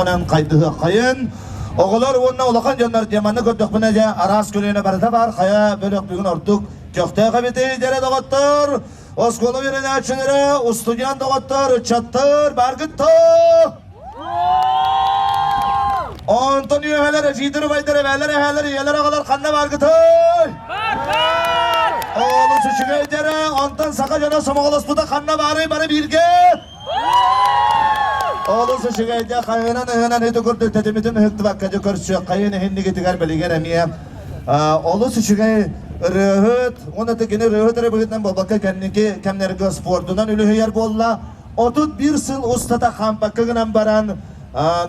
Onan kaydığı kayın. Oğular onunla olakan canlar diyamanı gördük bu nece aras köyüne barıda var. Kaya bölük bugün ortuk. Kökteye kabiteyi dere doğattır. Oskolu birine açınırı. Ustuyan doğattır. Çattır. Bargıttır. Antonio helere, Cidir baydere, velere helere, yelere kadar kanna bargıttır. Oğlu süçüge dere. Anton saka cana somoğlu spuda kanna bari birge. Oğlu süçüge dere. Kayınan hemen hedi kurdu. Tetimitin hıktı bakkacı körçü. Kayını hindi getigar beligen emiyem. Oğlu süçüge röhüt. Onu tekini röhüt röhütten babaka kendiki kemlerge sportundan ülühü yer bolla. 31 yıl ustada kampakı gınan baran.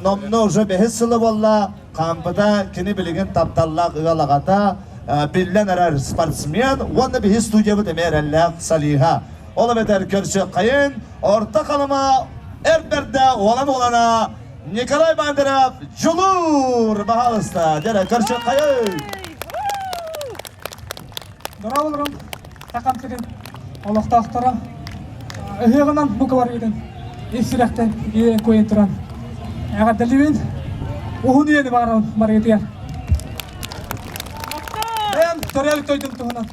Nomnu uca behis sılı bolla. Kampıda kini biligen taptallak ığalagata. Billen arar sportsmen. Onu behis tucabı demerellak saliha. Oğlu beter körçü kayın. Orta kalıma Erberde olan olana Nikolay Banderov Julur Bahalısta Dere körçü kayın. Bravo olurum. Takam kedin. Allah'ta aktara. Öhüğünden bu kadar edin. İstirekten iyi koyun turan. Eğer delivin. Uhun yeni var ediyor. Ben töreli toydum tuğunan.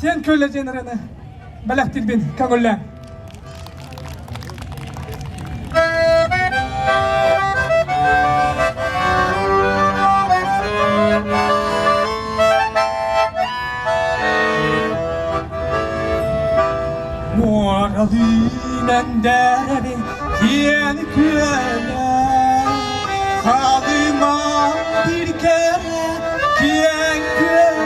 Sen köyle jenerene. Belektir bin. Kagollen. Muaradinen derdi yeni köle Halıma bir kere kiyen köle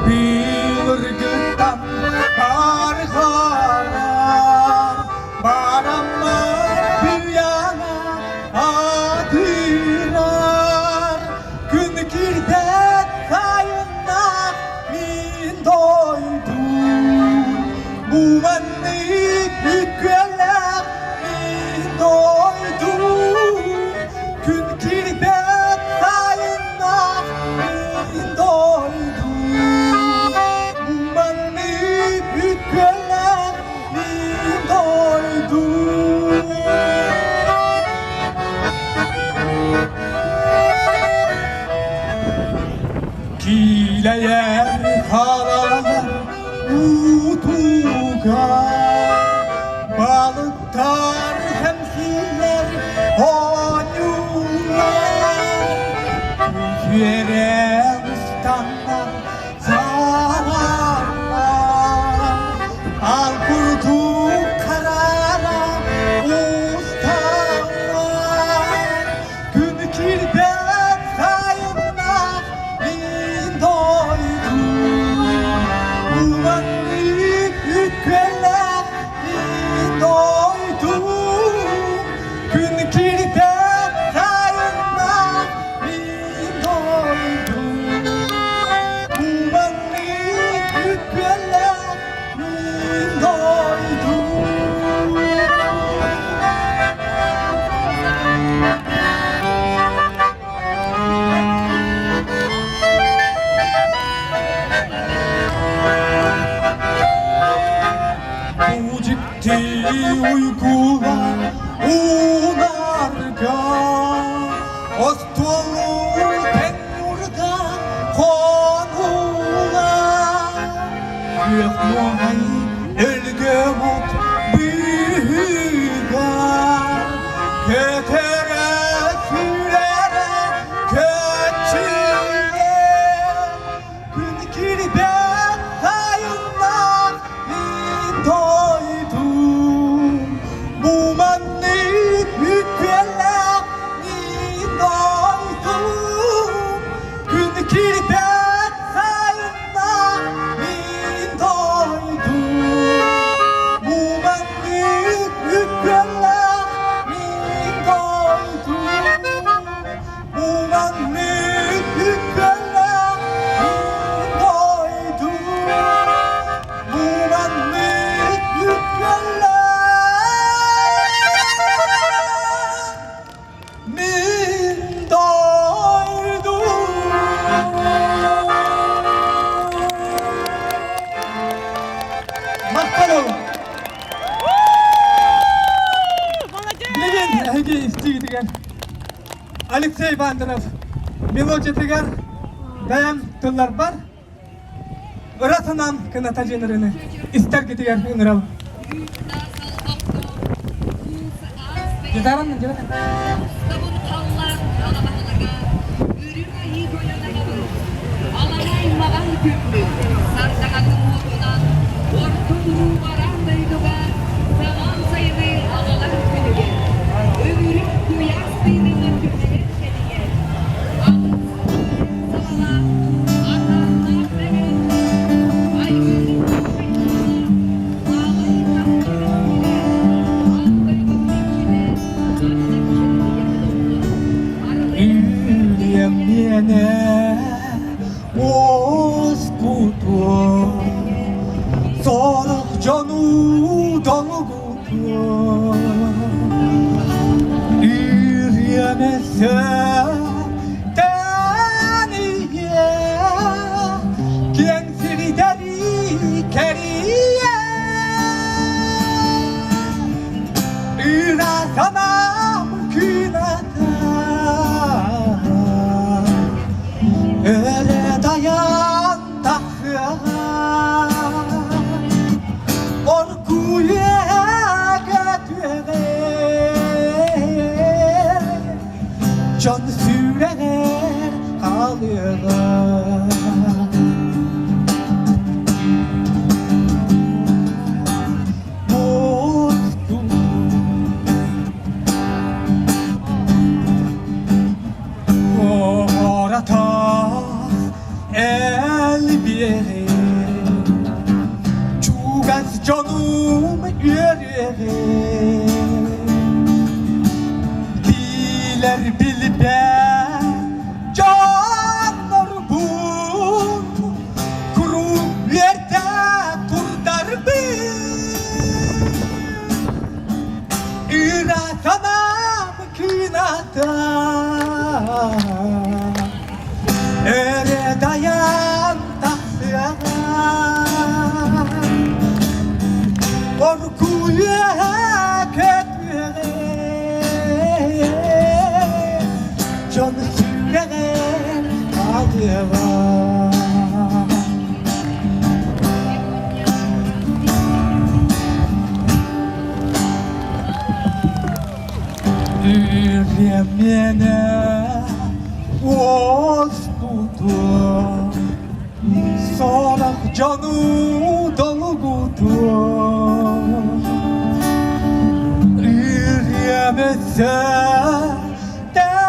Bilir gıttan karhara Baranlar bir yana adırar Gün kirdet kayınna min doydum Bu menlik hüküler min doydum Gün kirdet kayınna min doydum Bu menlik hüküler min doydum Kileyer halalar utuga Balıktar hemsiller honyular Yere ustanlar zararlar Al kurdu karara ustanlar Gün kirdet sayınlar min doydum Ulanlık hükmeler min doydum Gün kirdet sayınlar min doydum Ulanlık hükmeler min doydum Bu ciddi uykular unarga Ostolu tenurda konular Yıkmay ölge mot büyügar Ketere sürere köçüye Gün kirdet sayınlar min doydum Bu menlik hüküler min doydum Gün kirdet sayınlar min doydum Hege istigidigen Alexey Bandırov Melodiyetiger Dayan tıllar var Iratanam kınata jenerini ister gidiger ınırav Gitarın mı? Öyle dayan takya Orkuya götüre Can sürer kalıyor Canım yüreğim Diler bilbe canlar bu Kuru yerde kurtar bir İratanam kınata Öyle dayan tahtına Orkuya kötüre Can sürer kalıyor Yüreğime oz buldu Sonra canı dolgudu Yürüyemezse deniye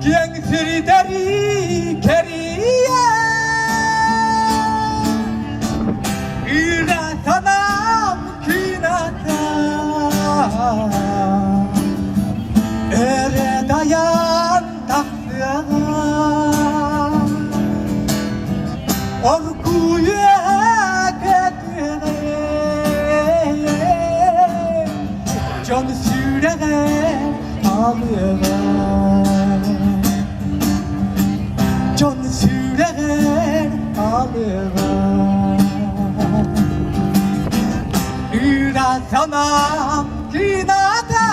Gençleri deri keriye İratanam kınata Ere dayan takya Orkuya götüre Can sürer ağlıyor Can sürer ağlıyor İratanam kınata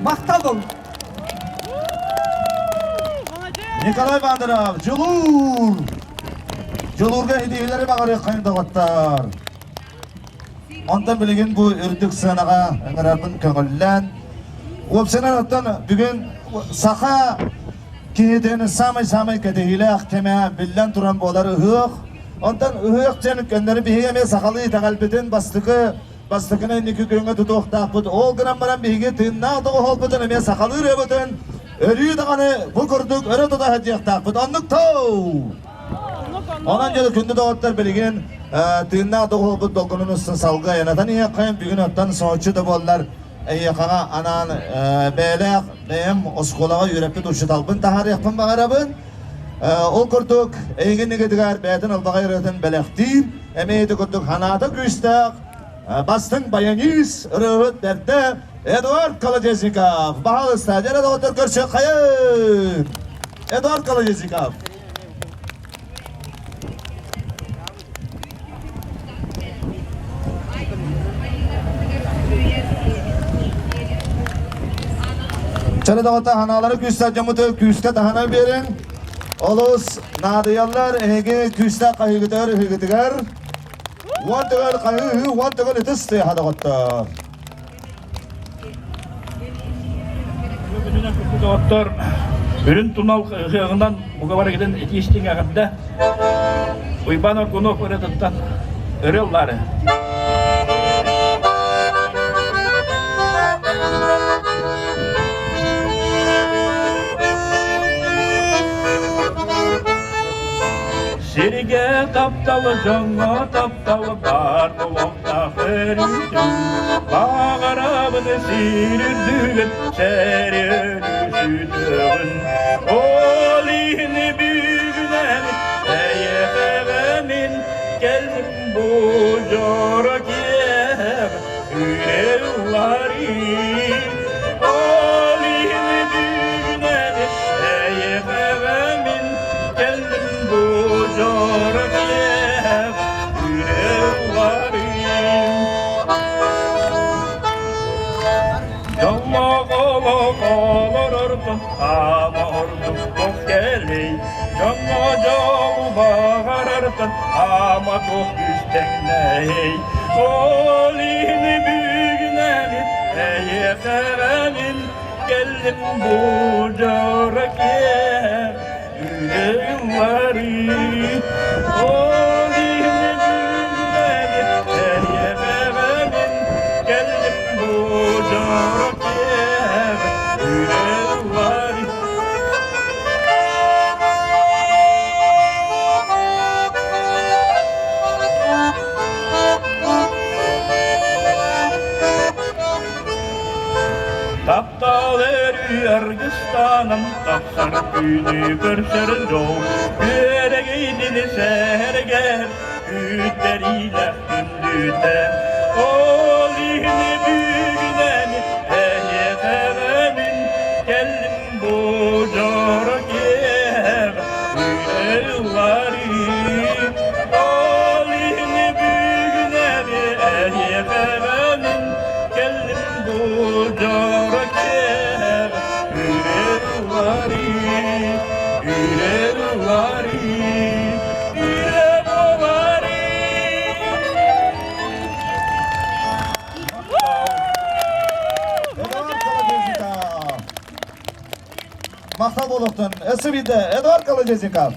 Maktalım Nikolay Bandırov, Julur! Julurga hediyeleri bağırıyor kayındavattar. Ondan bilgin bu ürdük sanağa ıngırarmın köngüllen. Opsinan ottan bugün sağa kihideni samay kedehiyle keme billen turan boları ıhık. Ondan ıhık canık gönleri bihiyeme sakalı itakalbidin bastıkını niki gönge tutuq taqbud. Ol gıram baran bihige tığınna otuğu holbudun eme sakalı rebudun. Örüyü dağını bu kurduk örü tuda hediyek taqbud. Onluk tov! Ondan jolu kündü doğutlar bilgin tığınna otuğu holbud dolgunun üstün salgı yanatan iya kayın bugün ottan soğuçu da bollar. Yakağa anan beylek benim oskolağa yürekli duruşu talbın tahar yapın bağırabın. O kurduk eğin negedigar beytin albağa yürüten belektim. Emeydi kurduk hanada güçtak. Bastın bayanis rıhıt dertte Eduard Kalajeznikov. Bahalı stajyer doğutur görüşü kayın. Eduard Kalajeznikov. Çare dağıta hanaları küste camıtı küste tahana verin. Olus nadiyallar ege küste kayıgıdır hıgıdıgar. Vantıgar kayıgı vantıgar etisti hada gotta. Gününe kutu dağıtlar. Ürün tunal hığından bu kadar giden eti içtiğin ağında. Uyban orgunu öğretettan örüyorlar. Sirge taptalı, canla taptalı, bar bulakta hırıntın. Bağırabını sirürdüğün, seri ölüsüdüğün. Olihini büyünen, eyyeğemin, geldim bu corak yer, ürevları. Olihini büyünen, eyyeğemin, geldim bu corak yer, ürevları. Yalla kalırırdım ama ordum çok geley. Yalla calı bağırırdım ama çok üstenley. Olini büyüneni eye sevenin, geldim bu corak yer, yüreğimleri. Olini büyüneni eye sevenin, geldim bu corak yer, yüreğimleri. Taptaları Argıstan'ın tapsar günü görserin o. Yüreğini serger, yükleriyle gündüden. Olini büyüneni, eye sevenin, geldim bu corak yer, yüreğleri. Olini büyüneni, eye sevenin, geldim bu corak yer, yüreğleri, yüreğleri, yüreğleri. Eduard Kalajezika. Maktab oluktun. Esi bildi. Eduard Kalajezika.